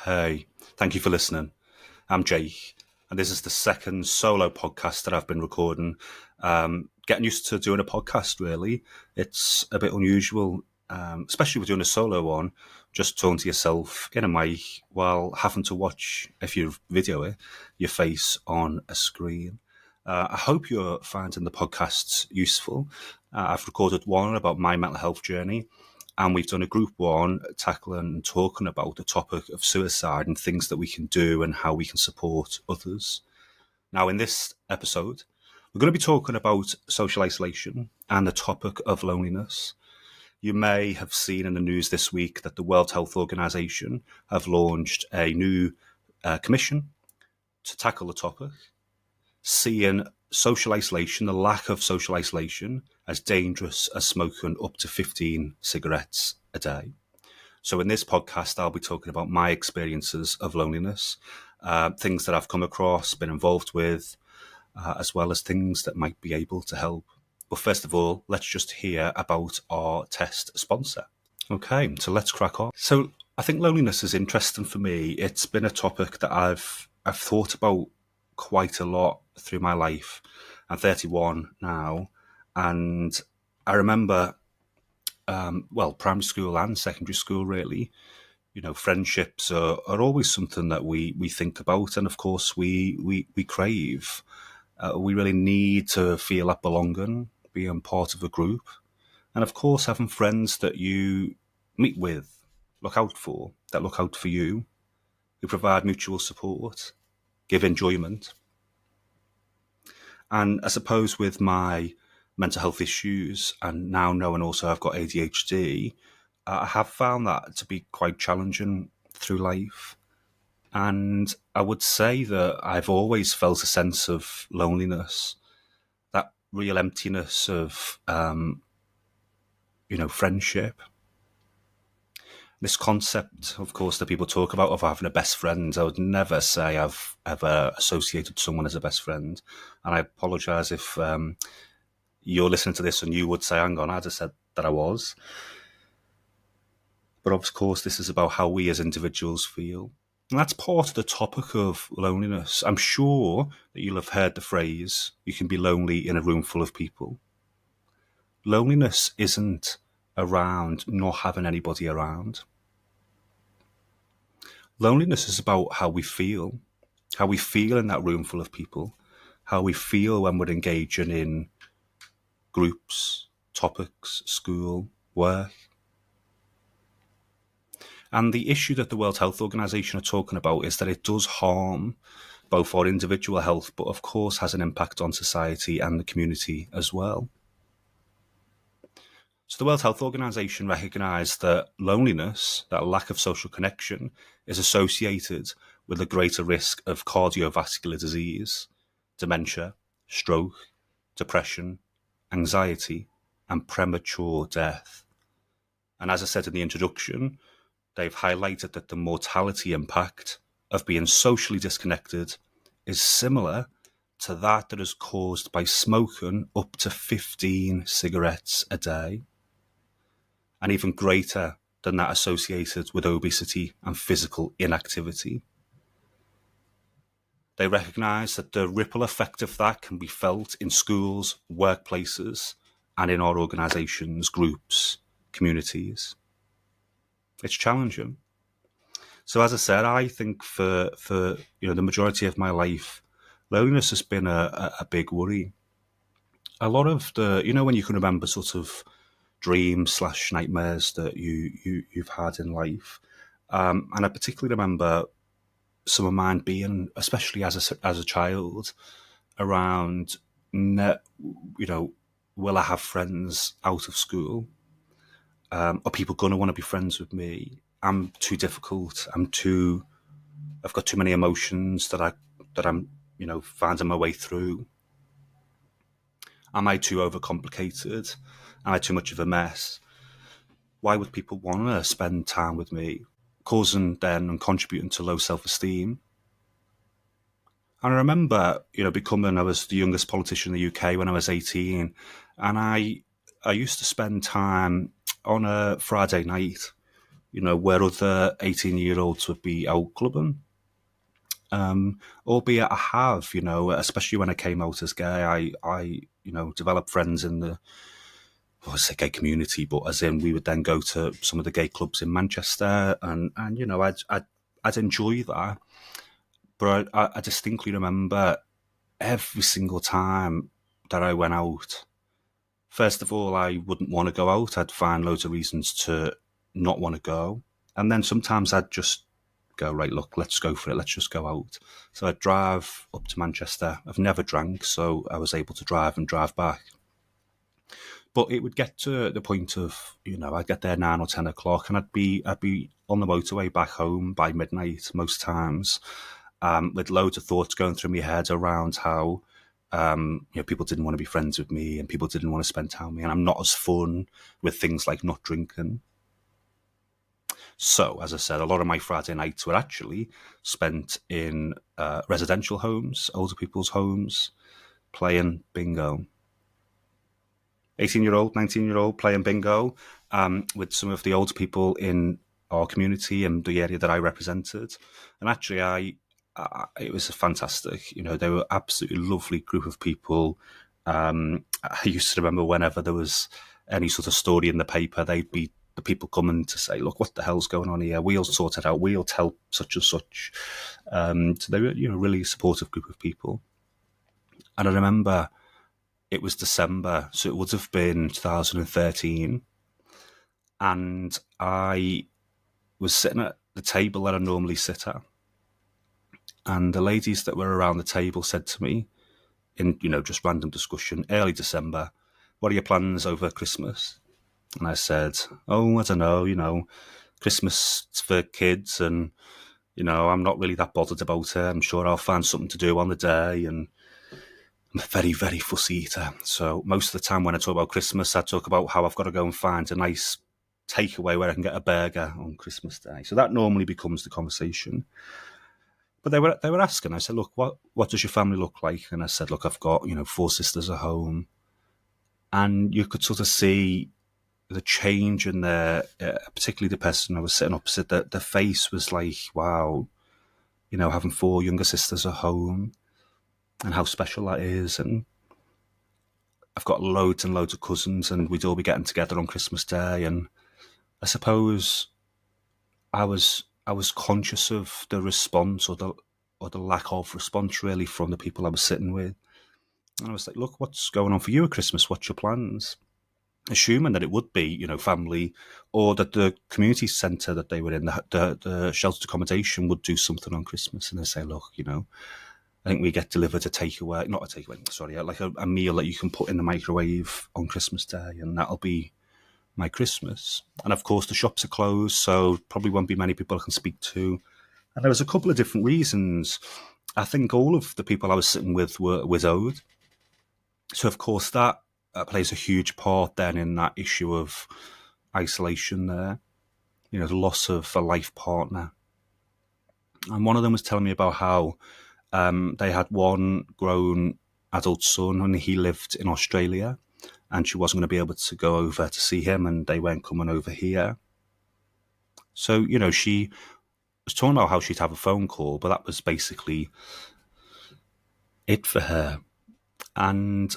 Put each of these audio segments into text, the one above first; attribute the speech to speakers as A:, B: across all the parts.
A: Hey, thank you for listening. I'm Jake, and this is the second solo podcast that I've been recording. Getting used to doing a podcast, really. It's a bit unusual, especially with doing a solo one, just talking to yourself in a mic while having to watch, if you video it, your face on a screen. I hope you're finding the podcasts useful. I've recorded one about my mental health journey, and we've done a group one tackling and talking about the topic of suicide and things that we can do and how we can support others. Now, in this episode, we're going to be talking about social isolation and the topic of loneliness. You may have seen in the news this week that the World Health Organization have launched a new commission to tackle the topic, seeing social isolation, the lack of social isolation, as dangerous as smoking up to 15 cigarettes a day. So in this podcast, I'll be talking about my experiences of loneliness, things that I've come across, been involved with, as well as things that might be able to help. But first of all, let's just hear about our test sponsor. Okay, so let's crack on. So I think loneliness is interesting for me. It's been a topic that I've thought about quite a lot through my life. I'm 31 now, and I remember, primary school and secondary school, really, friendships are always something that we think about, and of course we crave. We really need to feel that belonging, being part of a group, and of course having friends that you meet with, look out for you, who provide mutual support, give enjoyment. And I suppose with my mental health issues, and now knowing also I've got ADHD, I have found that to be quite challenging through life. And I would say that I've always felt a sense of loneliness, that real emptiness of, friendship. This concept, of course, that people talk about of having a best friend, I would never say I've ever associated someone as a best friend. And I apologise if you're listening to this and you would say, hang on, I just said that I was. But of course, this is about how we as individuals feel. And that's part of the topic of loneliness. I'm sure that you'll have heard the phrase, you can be lonely in a room full of people. Loneliness isn't around not having anybody around. Loneliness is about how we feel in that room full of people, how we feel when we're engaging in groups, topics, school, work. And the issue that the World Health Organization are talking about is that it does harm both our individual health, but of course has an impact on society and the community as well. So the World Health Organization recognised that loneliness, that lack of social connection, is associated with a greater risk of cardiovascular disease, dementia, stroke, depression, anxiety, and premature death. And as I said in the introduction, they've highlighted that the mortality impact of being socially disconnected is similar to that is caused by smoking up to 15 cigarettes a day, and even greater than that associated with obesity and physical inactivity. They recognise that the ripple effect of that can be felt in schools, workplaces, and in our organisations, groups, communities. It's challenging. So as I said, I think for the majority of my life, loneliness has been a big worry. A lot of the, when you can remember sort of dreams / nightmares that you've had in life. And I particularly remember some of mine being, especially as a child, around, will I have friends out of school? Are people going to want to be friends with me? I'm too difficult. I've got too many emotions that I'm, finding my way through. Am I too overcomplicated? Am I too much of a mess? Why would people want to spend time with me? Causing then and contributing to low self-esteem. And I remember, I was the youngest politician in the UK when I was 18, and I used to spend time on a Friday night where other 18-year-olds would be out clubbing. Albeit I have, especially when I came out as gay, I developed friends in the, well, I say gay community, but as in we would then go to some of the gay clubs in Manchester, and I'd enjoy that. But I distinctly remember every single time that I went out, first of all, I wouldn't want to go out. I'd find loads of reasons to not want to go. And then sometimes I'd just go, right, look, let's go for it. Let's just go out. So I'd drive up to Manchester. I've never drank, so I was able to drive and drive back. But it would get to the point of, I'd get there 9 or 10 o'clock, and I'd be on the motorway back home by midnight most times, with loads of thoughts going through my head around how people didn't want to be friends with me, and people didn't want to spend time with me, and I'm not as fun with things like not drinking. So, as I said, a lot of my Friday nights were actually spent in residential homes, older people's homes, playing bingo. 18-year-old, 19-year-old playing bingo with some of the older people in our community and the area that I represented. And actually, it was a fantastic, they were absolutely lovely group of people. I used to remember whenever there was any sort of story in the paper, they'd be the people coming to say, look, what the hell's going on here? We'll sort it out. We'll tell such and such. So they were, really supportive group of people. And I remember it was December, so it would have been 2013. And I was sitting at the table that I normally sit at. And the ladies that were around the table said to me, in, just random discussion, early December, what are your plans over Christmas? And I said, oh, I don't know, Christmas is for kids, and, I'm not really that bothered about it. I'm sure I'll find something to do on the day, and I'm a very, very fussy eater. So most of the time when I talk about Christmas, I talk about how I've got to go and find a nice takeaway where I can get a burger on Christmas Day. So that normally becomes the conversation. But they were asking. I said, look, what does your family look like? And I said, look, I've got 4 sisters at home, and you could sort of see the change in their, particularly the person I was sitting opposite. The face was like, wow, having 4 younger sisters at home, and how special that is. And I've got loads and loads of cousins, and we'd all be getting together on Christmas Day. And I suppose I was conscious of the response or the lack of response really from the people I was sitting with. And I was like, look, what's going on for you at Christmas? What's your plans? Assuming that it would be, family, or that the community centre that they were in, the sheltered accommodation, would do something on Christmas. And they say, look, I think we get delivered like a meal that you can put in the microwave on Christmas Day, and that'll be my Christmas. And of course, the shops are closed, so probably won't be many people I can speak to. And there was a couple of different reasons. I think all of the people I was sitting with were widowed. So, of course, that plays a huge part then in that issue of isolation there, the loss of a life partner. And one of them was telling me about how they had one grown adult son, and he lived in Australia, and she wasn't going to be able to go over to see him, and they weren't coming over here. So, she was talking about how she'd have a phone call, but that was basically it for her. And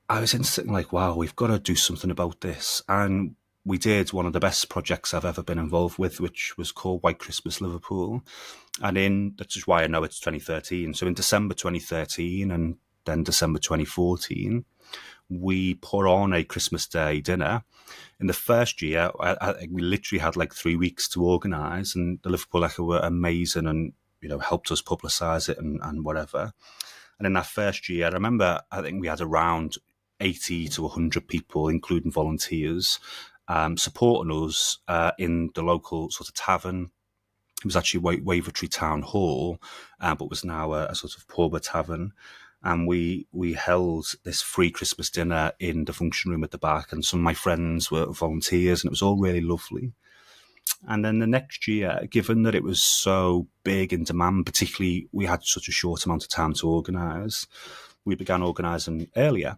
A: I was instantly like, wow, we've got to do something about this. And we did one of the best projects I've ever been involved with, which was called White Christmas Liverpool. And that's just why I know it's 2013. So in December 2013 and then December 2014, we put on a Christmas Day dinner. In the first year, we literally had like 3 weeks to organise, and the Liverpool Echo were amazing and, helped us publicise it and whatever. And in that first year, I remember, I think we had around 80 to 100 people, including volunteers, supporting us in the local sort of tavern. It was actually Wavertree Town Hall, but was now a sort of pub, a tavern. And we held this free Christmas dinner in the function room at the back, and some of my friends were volunteers, and it was all really lovely. And then the next year, given that it was so big in demand, particularly we had such a short amount of time to organise, we began organising earlier.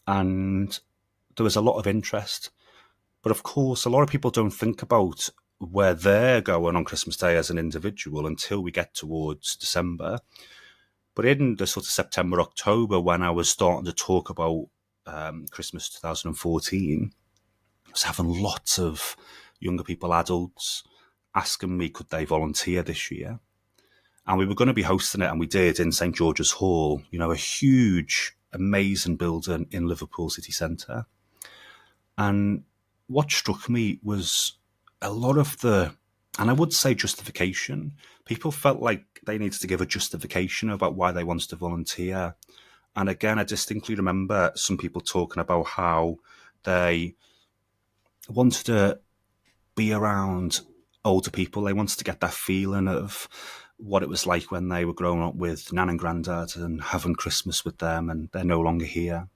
A: And there was a lot of interest. But of course, a lot of people don't think about where they're going on Christmas Day as an individual until we get towards December. But in the sort of September, October, when I was starting to talk about Christmas 2014, I was having lots of younger people, adults, asking me could they volunteer this year. And we were going to be hosting it, and we did, in St George's Hall, a huge, amazing building in Liverpool city centre. And what struck me was a lot of and I would say justification. People felt like they needed to give a justification about why they wanted to volunteer. And again, I distinctly remember some people talking about how they wanted to be around older people. They wanted to get that feeling of what it was like when they were growing up with Nan and Grandad and having Christmas with them, and they're no longer here.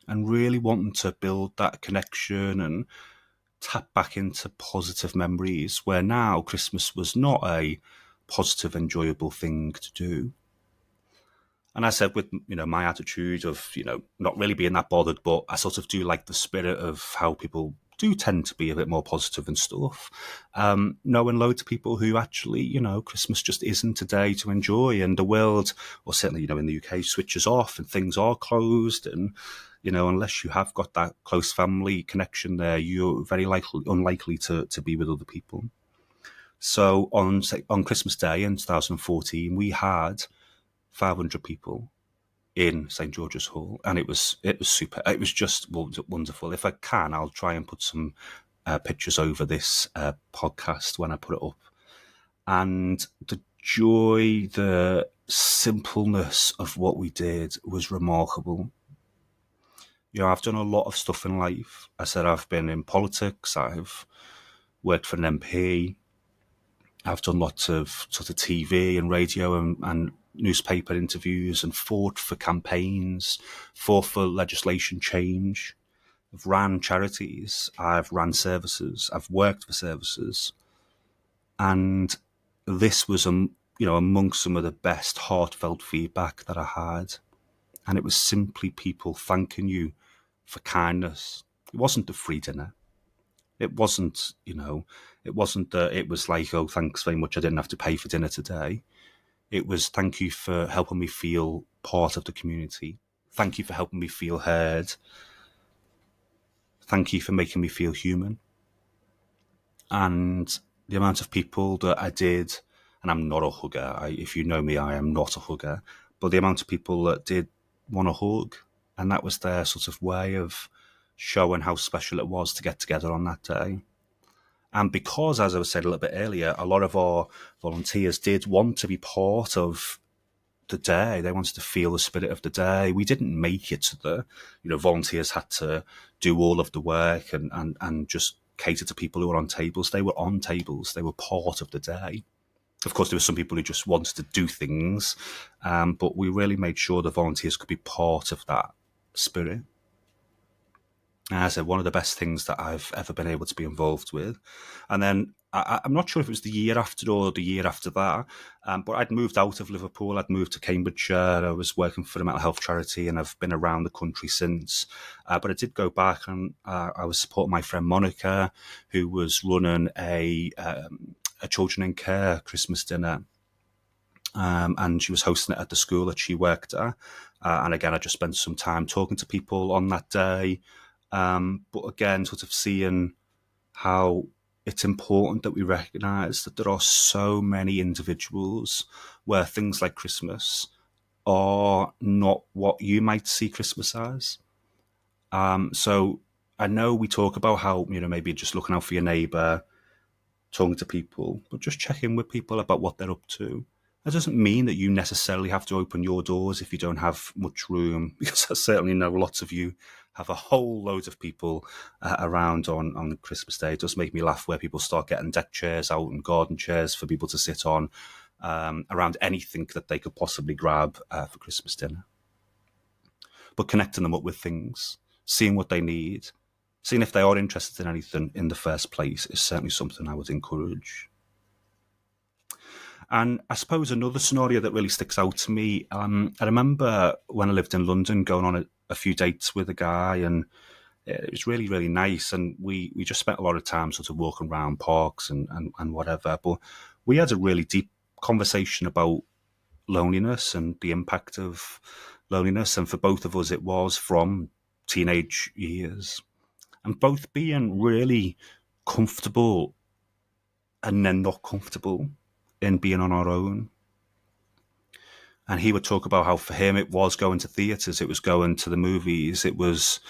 A: And really wanting to build that connection and tap back into positive memories, where now Christmas was not a positive, enjoyable thing to do. And I said, with my attitude of not really being that bothered, but I sort of do like the spirit of how people do tend to be a bit more positive and stuff. Knowing loads of people who actually, Christmas just isn't a day to enjoy, and the world, or certainly in the UK, switches off and things are closed, and unless you have got that close family connection there, you're very unlikely to be with other people. So on Christmas Day in 2014, we had 500 people in St George's Hall, and it was super. It was just wonderful. If I can, I'll try and put some pictures over this podcast when I put it up. And the joy, the simpleness of what we did was remarkable. I've done a lot of stuff in life. I said I've been in politics. I've worked for an MP. I've done lots of sort of TV and radio and newspaper interviews, and fought for campaigns, fought for legislation change. I've ran charities. I've ran services. I've worked for services. And this was, amongst some of the best heartfelt feedback that I had. And it was simply people thanking you for kindness. It wasn't the free dinner. It wasn't, it was like, oh, thanks very much, I didn't have to pay for dinner today. It was, thank you for helping me feel part of the community. Thank you for helping me feel heard. Thank you for making me feel human. And the amount of people that I did, and I'm not a hugger. If you know me, I am not a hugger. But the amount of people that did want a hug, and that was their sort of way of showing how special it was to get together on that day. And because, as I was saying a little bit earlier, a lot of our volunteers did want to be part of the day. They wanted to feel the spirit of the day. We didn't make it to the, volunteers had to do all of the work and just cater to people who were on tables. They were on tables. They were part of the day. Of course, there were some people who just wanted to do things, but we really made sure the volunteers could be part of that spirit. And as I said, one of the best things that I've ever been able to be involved with. And then I'm not sure if it was the year after or the year after that, but I'd moved out of Liverpool. I'd moved to Cambridgeshire. I was working for a mental health charity, and I've been around the country since. But I did go back, and I was supporting my friend Monica, who was running a children in care Christmas dinner. And she was hosting it at the school that she worked at. And again, I just spent some time talking to people on that day. But again, sort of seeing how it's important that we recognise that there are so many individuals where things like Christmas are not what you might see Christmas as. So I know we talk about how, maybe just looking out for your neighbour, talking to people, but just check in with people about what they're up to. That doesn't mean that you necessarily have to open your doors if you don't have much room, because I certainly know lots of you have a whole load of people around on Christmas Day. It does make me laugh where people start getting deck chairs out and garden chairs for people to sit on around anything that they could possibly grab for Christmas dinner. But connecting them up with things, seeing what they need, seeing if they are interested in anything in the first place is certainly something I would encourage. And I suppose another scenario that really sticks out to me, I remember when I lived in London going on a few dates with a guy, and it was really, really nice. And we just spent a lot of time sort of walking around parks and whatever. But we had a really deep conversation about loneliness and the impact of loneliness. And for both of us, it was from teenage years, and both being really comfortable and then not comfortable in being on our own. And he would talk about how for him it was going to theatres, it was going to the movies, it was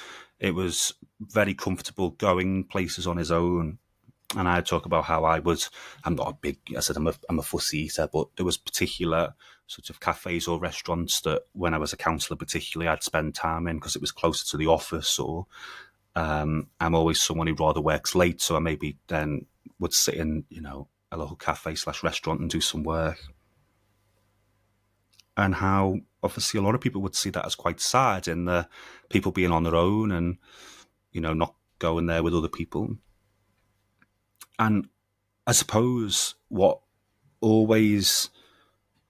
A: very comfortable going places on his own. And I talk about how I'm not a big, I said I'm a fussy eater, but there was particular sort of cafes or restaurants that when I was a counsellor particularly I'd spend time in because it was closer to the office, or I'm always someone who rather works late, so I maybe then would sit in, a local cafe / restaurant and do some work. And how obviously a lot of people would see that as quite sad in the people being on their own and, not going there with other people. And I suppose what always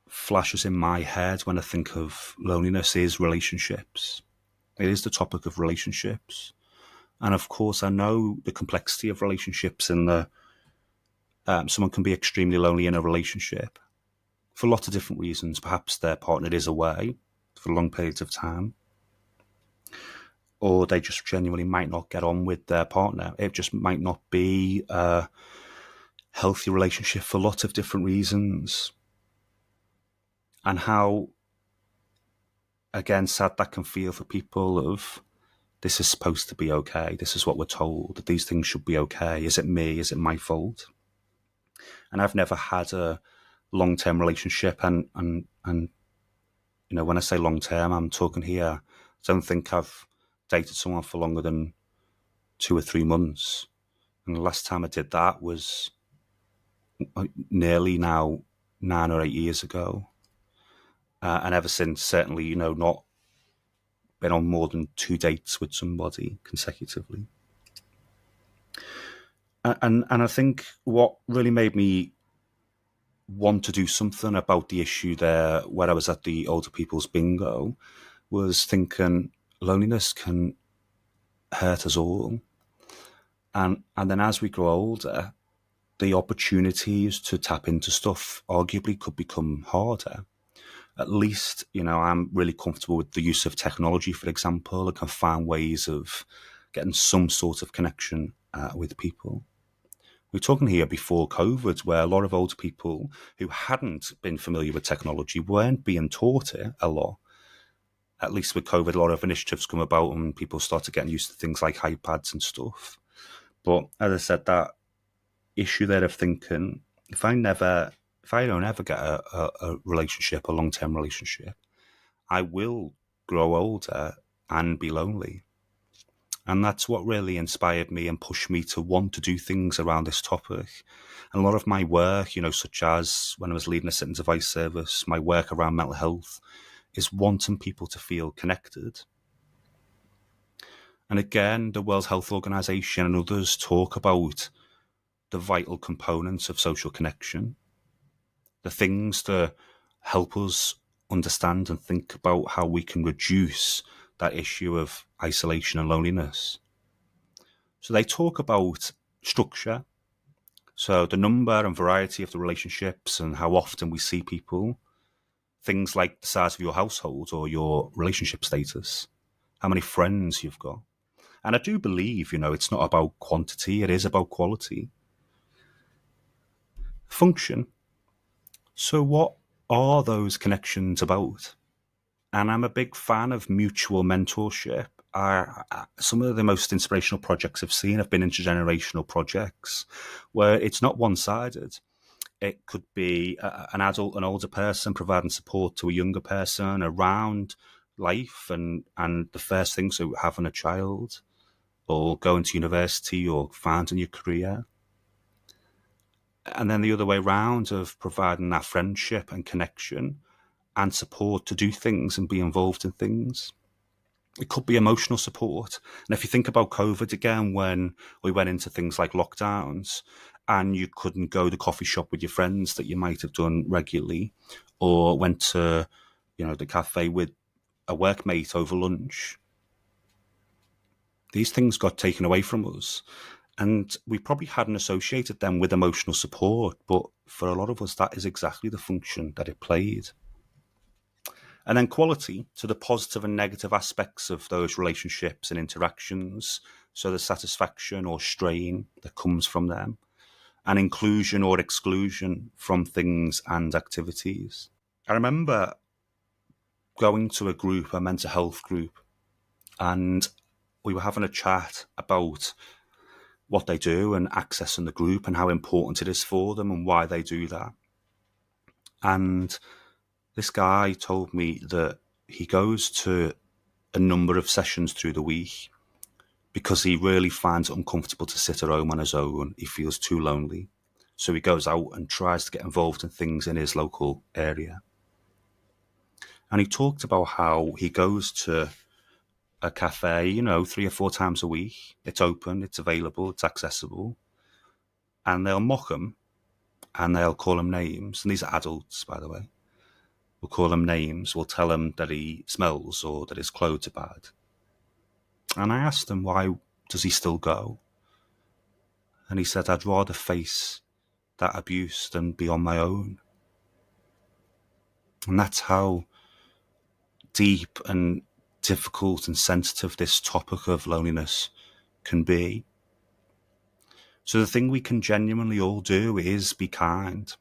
A: flashes in my head when I think of loneliness is relationships. It is the topic of relationships. And of course, I know the complexity of relationships and someone can be extremely lonely in a relationship for lots of different reasons. Perhaps their partner is away for long periods of time, or they just genuinely might not get on with their partner. It just might not be a healthy relationship for lots of different reasons. And how, again, sad that can feel for people of, this is supposed to be okay. This is what we're told, that these things should be okay. Is it me? Is it my fault? And I've never had a long-term relationship. And when I say long-term, I'm talking here, I don't think I've dated someone for longer than 2 or 3 months. And the last time I did that was nearly now 9 or 8 years ago. And ever since, certainly, not been on more than 2 dates with somebody consecutively. And I think what really made me want to do something about the issue there, where I was at the older people's bingo, was thinking loneliness can hurt us all. And then as we grow older, the opportunities to tap into stuff arguably could become harder. At least, I'm really comfortable with the use of technology, for example. I can find ways of getting some sort of connection with people. We're talking here before COVID, where a lot of older people who hadn't been familiar with technology weren't being taught it a lot. At least with COVID, a lot of initiatives come about and people started getting used to things like iPads and stuff. But as I said, that issue there of thinking, if I don't ever get a relationship, a long-term relationship, I will grow older and be lonely. And that's what really inspired me and pushed me to want to do things around this topic. And a lot of my work, such as when I was leading a sentence advice service, my work around mental health is wanting people to feel connected. And again, the World Health Organization and others talk about the vital components of social connection, the things that help us understand and think about how we can reduce that issue of isolation and loneliness. So they talk about structure, so the number and variety of the relationships and how often we see people, things like the size of your household or your relationship status, how many friends you've got. And I do believe, it's not about quantity, it is about quality. Function. So what are those connections about? And I'm a big fan of mutual mentorship. Some of the most inspirational projects I've seen have been intergenerational projects where it's not one-sided. It could be an adult, an older person providing support to a younger person around life and the first things, so having a child or going to university or finding your career. And then the other way around of providing that friendship and connection and support to do things and be involved in things. It could be emotional support. And if you think about COVID again, when we went into things like lockdowns and you couldn't go to the coffee shop with your friends that you might have done regularly, or went to, the cafe with a workmate over lunch, these things got taken away from us. And we probably hadn't associated them with emotional support, but for a lot of us, that is exactly the function that it played. And then quality, to the positive and negative aspects of those relationships and interactions. So the satisfaction or strain that comes from them, and inclusion or exclusion from things and activities. I remember going to a group, a mental health group, and we were having a chat about what they do and accessing the group and how important it is for them and why they do that. And this guy told me that he goes to a number of sessions through the week because he really finds it uncomfortable to sit at home on his own. He feels too lonely. So he goes out and tries to get involved in things in his local area. And he talked about how he goes to a cafe, 3 or 4 times a week. It's open, it's available, it's accessible. And they'll mock him and they'll call him names. And these are adults, by the way. We'll call him names. We'll tell him that he smells or that his clothes are bad. And I asked him, why does he still go? And he said, I'd rather face that abuse than be on my own. And that's how deep and difficult and sensitive this topic of loneliness can be. So the thing we can genuinely all do is be kind.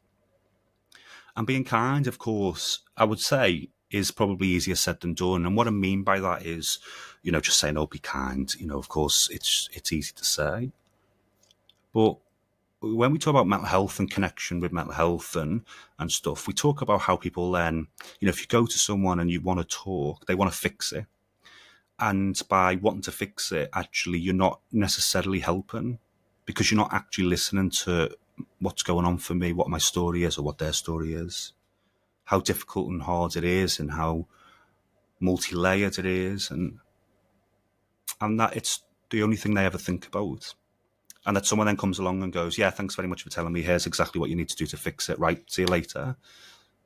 A: And being kind, of course, I would say is probably easier said than done. And what I mean by that is, just saying, oh, be kind. Of course, it's easy to say. But when we talk about mental health and connection with mental health and stuff, we talk about how people then, if you go to someone and you want to talk, they want to fix it. And by wanting to fix it, actually, you're not necessarily helping because you're not actually listening to what's going on for me, what my story is or what their story is, how difficult and hard it is and how multi-layered it is. And that it's the only thing they ever think about. And that someone then comes along and goes, yeah, thanks very much for telling me. Here's exactly what you need to do to fix it. Right, see you later.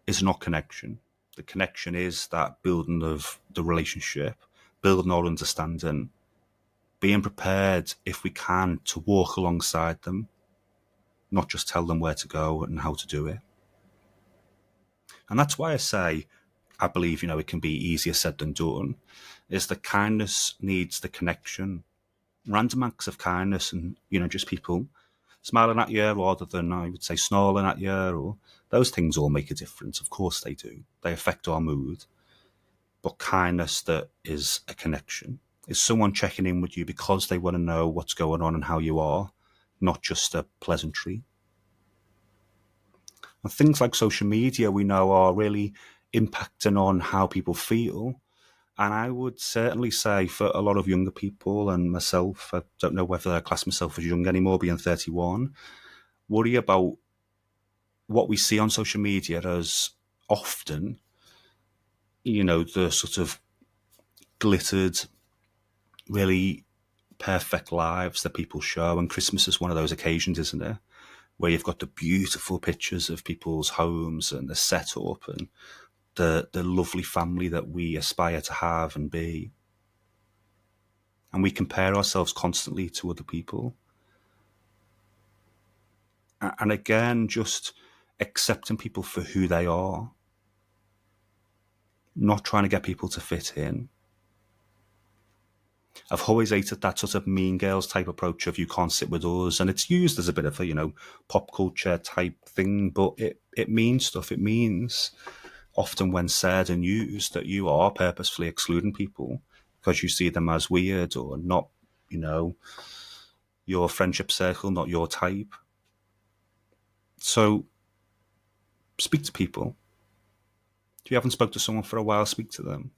A: Is not connection. The connection is that building of the relationship, building our understanding, being prepared, if we can, to walk alongside them, not just tell them where to go and how to do it. And that's why I say, I believe, it can be easier said than done, is that kindness needs the connection. Random acts of kindness and, just people smiling at you rather than, I would say, snarling at you, or those things all make a difference. Of course they do. They affect our mood. But kindness that is a connection is someone checking in with you because they want to know what's going on and how you are, not just a pleasantry. And things like social media, we know, are really impacting on how people feel. And I would certainly say for a lot of younger people and myself, I don't know whether I class myself as young anymore, being 31, worry about what we see on social media as often, the sort of glittered, really perfect lives that people show. And Christmas is one of those occasions, isn't it? Where you've got the beautiful pictures of people's homes and the setup and the lovely family that we aspire to have and be. And we compare ourselves constantly to other people. And again, just accepting people for who they are, not trying to get people to fit in. I've always hated that sort of mean girls type approach of you can't sit with us. And it's used as a bit of a, pop culture type thing, but it means stuff. It means often when said and used that you are purposefully excluding people because you see them as weird or not, your friendship circle, not your type. So speak to people. If you haven't spoke to someone for a while, speak to them.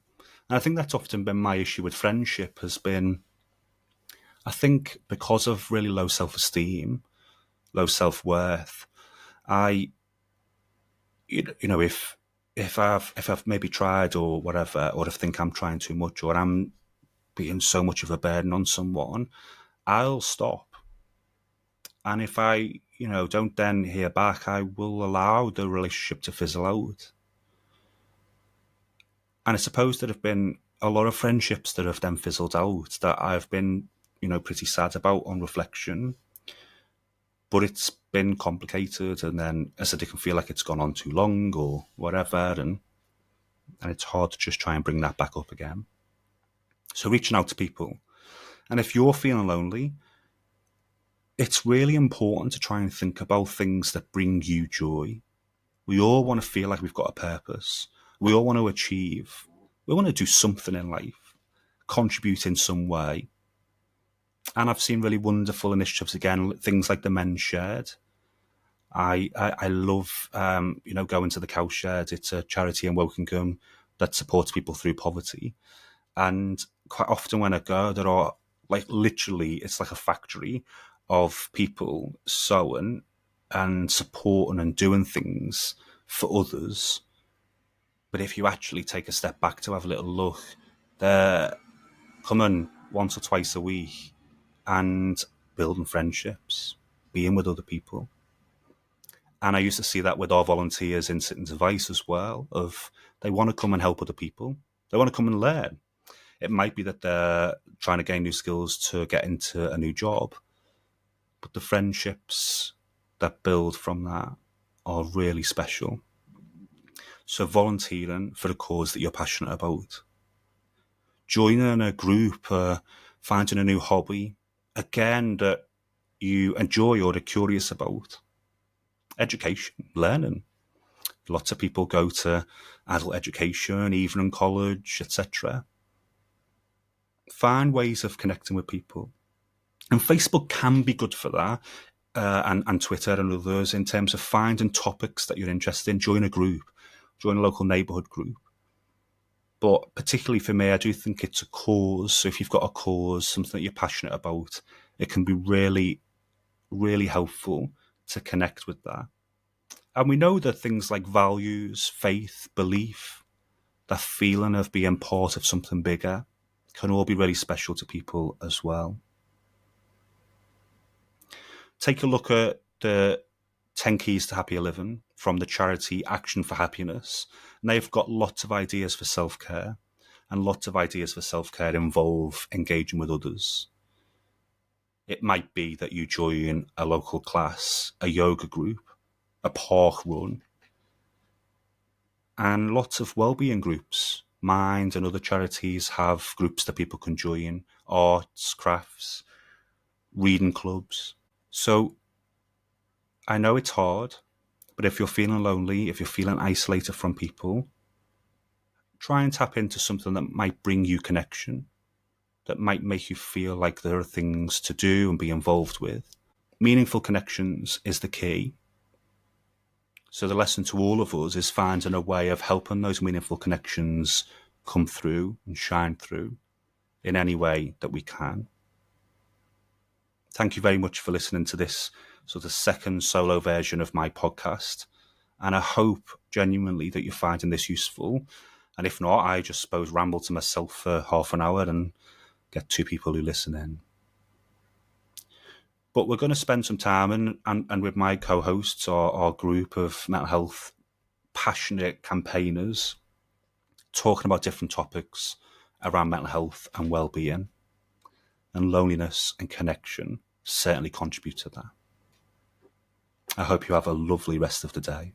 A: And I think that's often been my issue with friendship has been, I think because of really low self-esteem, low self-worth, if I've maybe tried or whatever, or if I think I'm trying too much or I'm being so much of a burden on someone, I'll stop. And if I, don't then hear back, I will allow the relationship to fizzle out. And I suppose there have been a lot of friendships that have then fizzled out that I've been pretty sad about on reflection. But it's been complicated, and then as I said, it can feel like it's gone on too long or whatever, and it's hard to just try and bring that back up again. So reaching out to people. And if you're feeling lonely, it's really important to try and think about things that bring you joy. We all want to feel like we've got a purpose. We all want to achieve. We want to do something in life, contribute in some way. And I've seen really wonderful initiatives again, things like the Men's Shed. I love, going to the Cow Shed. It's a charity in Wokingham that supports people through poverty. And quite often when I go, there are literally, it's like a factory of people sewing and supporting and doing things for others. But if you actually take a step back to have a little look, they're coming once or twice a week and building friendships, being with other people. And I used to see that with our volunteers in Sitting Device as well, of they want to come and help other people. They want to come and learn. It might be that they're trying to gain new skills to get into a new job, but the friendships that build from that are really special. So volunteering for a cause that you're passionate about, joining a group, finding a new hobby, again, that you enjoy or are curious about. Education, learning. Lots of people go to adult education, evening college, etc. Find ways of connecting with people. And Facebook can be good for that, and Twitter and others, in terms of finding topics that you're interested in. Join a group, join a local neighbourhood group. But particularly for me, I do think it's a cause. So if you've got a cause, something that you're passionate about, it can be really, really helpful to connect with that. And we know that things like values, faith, belief, that feeling of being part of something bigger can all be really special to people as well. Take a look at the 10 Keys to Happier Living from the charity Action for Happiness. And they've got lots of ideas for self-care, and lots of ideas for self-care involve engaging with others. It might be that you join a local class, a yoga group, a park run, and lots of wellbeing groups. Mind and other charities have groups that people can join, arts, crafts, reading clubs. So I know it's hard, but if you're feeling lonely, if you're feeling isolated from people, try and tap into something that might bring you connection, that might make you feel like there are things to do and be involved with. Meaningful connections is the key. So the lesson to all of us is finding a way of helping those meaningful connections come through and shine through in any way that we can. Thank you very much for listening to this sort of second solo version of my podcast. And I hope genuinely that you're finding this useful. And if not, I just suppose ramble to myself for half an hour and get two people who listen in. But we're going to spend some time and with my co-hosts, our group of mental health passionate campaigners, talking about different topics around mental health and well-being. And loneliness and connection certainly contribute to that. I hope you have a lovely rest of the day.